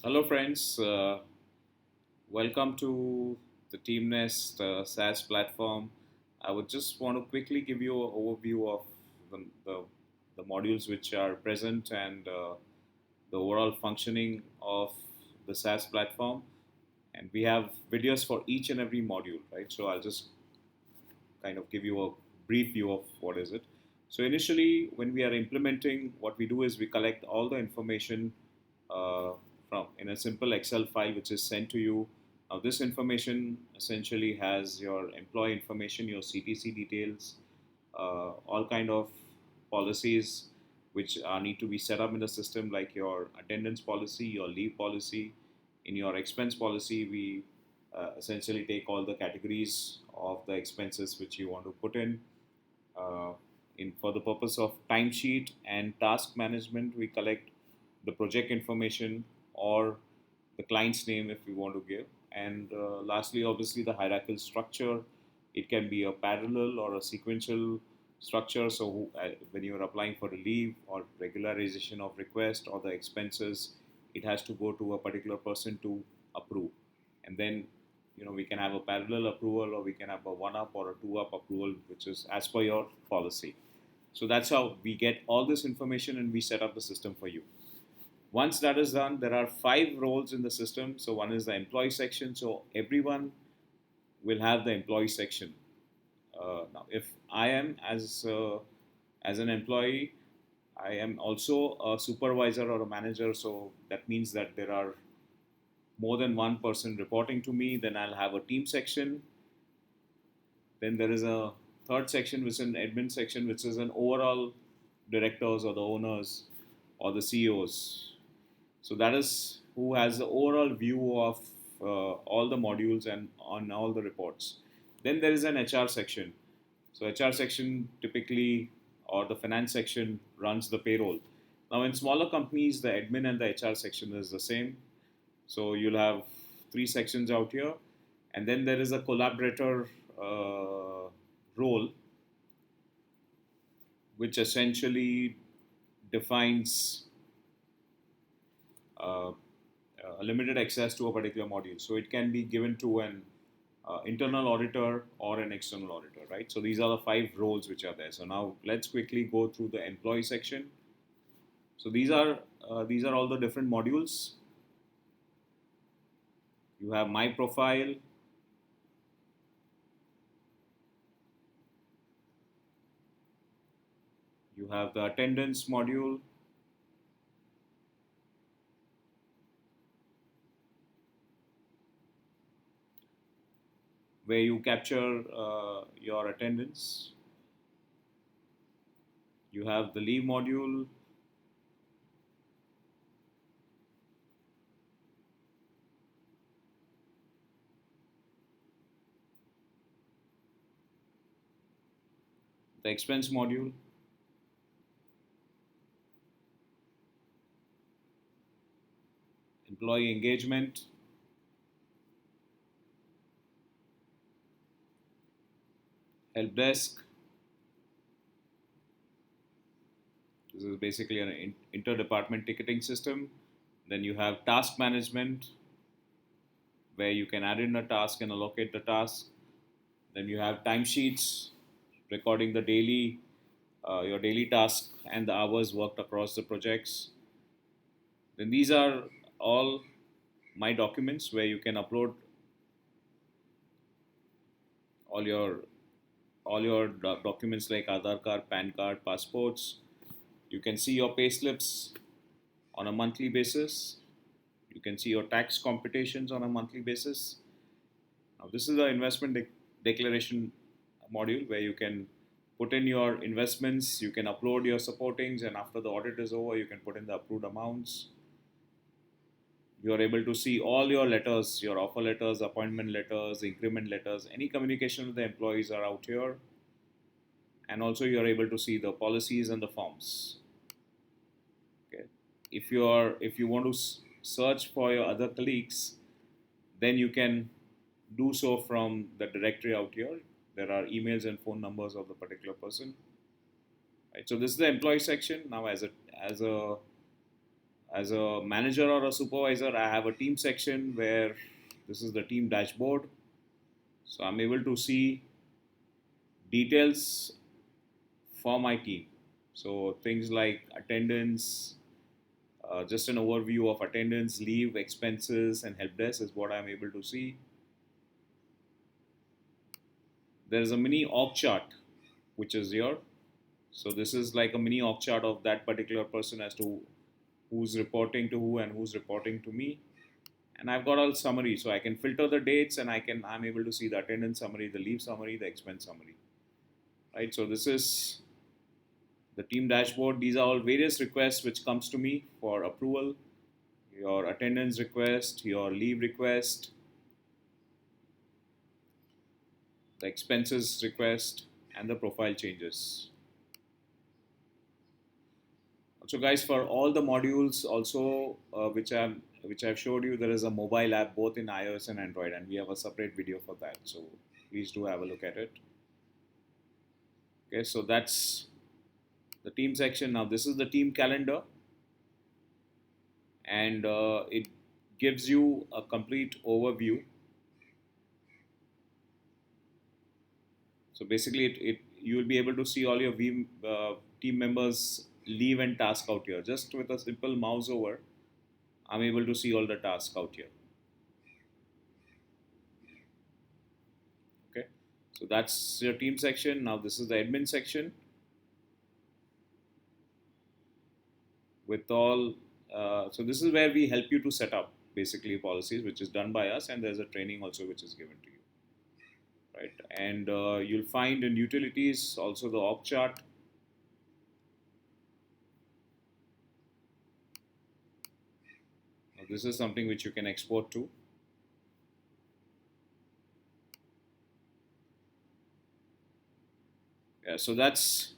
Hello, friends. Welcome to the TeamNest SaaS platform. I would just want to quickly give you an overview of the, the, the modules which are present and the overall functioning of the SaaS platform. And we have videos for each and every module, right? So I'll just kind of give you a brief view of what is it. So initially, when we are implementing, what we do is we collect all the information uh, from in a simple Excel file, which is sent to you. Now, this information essentially has your employee information, your CTC details, all kind of policies which need to be set up in the system, like your attendance policy, your leave policy. In your expense policy, we essentially take all the categories of the expenses which you want to put uh, in for the purpose of timesheet and task management. We collect the project information or the client's name if we want to give. And lastly, obviously, the hierarchical structure. It can be a parallel or a sequential structure. So when you're applying for a leave or regularization of request or the expenses, it has to go to a particular person to approve. And then we can have a parallel approval, or we can have a one up or a two up approval, which is as per your policy. So that's how we get all this information and we set up the system for you. Once that is done, there are 5 roles in the system. So one is the employee section. So everyone will have the employee section. Now, if I am as an employee, I am also a supervisor or a manager. So that means that there are more than one person reporting to me. Then I'll have a team section. Then there is a third section, which is an admin section, which is an overall directors or the owners or the CEOs. So that is who has the overall view of all the modules and on all the reports. Then there is an HR section. So HR section typically, or the finance section, runs the payroll. Now in smaller companies, the admin and the HR section is the same. So you'll have 3 sections out here, and then there is a collaborator role, which essentially defines uh, a limited access to a particular module. So it can be given to an internal auditor or an external auditor, right? So these are the 5 roles which are there. So now let's quickly go through the employee section. So these are all the different modules. You have my profile. You have the attendance module. Where you capture your attendance. You have the leave module. The expense module. Employee engagement. Help desk. This is basically an inter-department ticketing system. Then you have task management, where you can add in a task and allocate the task. Then you have timesheets, recording the your daily task and the hours worked across the projects. Then these are all my documents, where you can upload all your documents like Aadhaar card, PAN card, passports. You can see your pay slips on a monthly basis. You can see your tax computations on a monthly basis. Now, this is the investment declaration module, where you can put in your investments, you can upload your supportings, and after the audit is over, you can put in the approved amounts. You are able to see all your letters, your offer letters, appointment letters, increment letters, any communication with the employees are out here. And also you are able to see the policies and the forms. Okay. If you want to search for your other colleagues, then you can do so from the directory out here. There are emails and phone numbers of the particular person. Right. So this is the employee section. Now, as a As a manager or a supervisor, I have a team section where this is the team dashboard. So I'm able to see details for my team. So things like attendance, just an overview of attendance, leave, expenses, and help desk is what I'm able to see. There is a mini org chart, which is here. So this is like a mini org chart of that particular person as to who's reporting to who and who's reporting to me. And I've got all summary, so I can filter the dates and I'm able to see the attendance summary, the leave summary, the expense summary. Right. So this is the team dashboard. These are all various requests which comes to me for approval. Your attendance request, your leave request, the expenses request, and the profile changes. So guys, for all the modules also which I've showed you, there is a mobile app both in iOS and Android, and we have a separate video for that. So please do have a look at it. Okay, so that's the team section. Now this is the team calendar, and it gives you a complete overview. So basically, it you will be able to see all your team members leave and task out here. Just with a simple mouse over, I'm able to see all the tasks out here. Okay, so that's your team section. Now this is the admin section with all. So this is where we help you to set up basically policies, which is done by us, and there's a training also which is given to you, right? And you'll find in utilities also the org chart. Now, this is something which you can export to. Yeah, so that's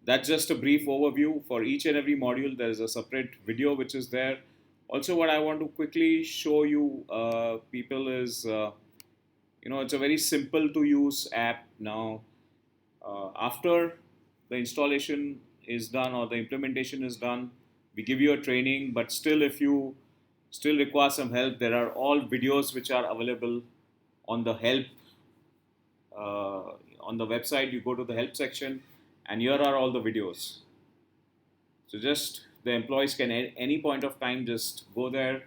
just a brief overview for each and every module. There is a separate video which is there. Also, what I want to quickly show you people is it's a very simple to use app now. After the installation is done or the implementation is done, we give you a training. But still, if you still require some help, there are all videos which are available on the help on the website. You go to the help section, and here are all the videos. So just the employees can at any point of time just go there,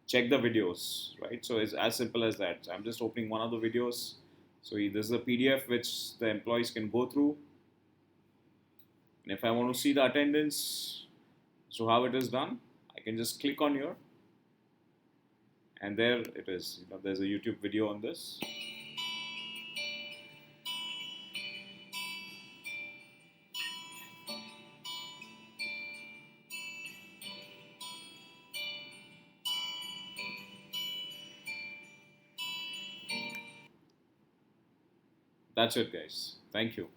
check the videos, right? So it's as simple as that. So I'm just opening one of the videos. So this is a PDF which the employees can go through. And if I want to see the attendance, so how it is done, I can just click on here, and there it is. There's a YouTube video on this. That's it, guys. Thank you.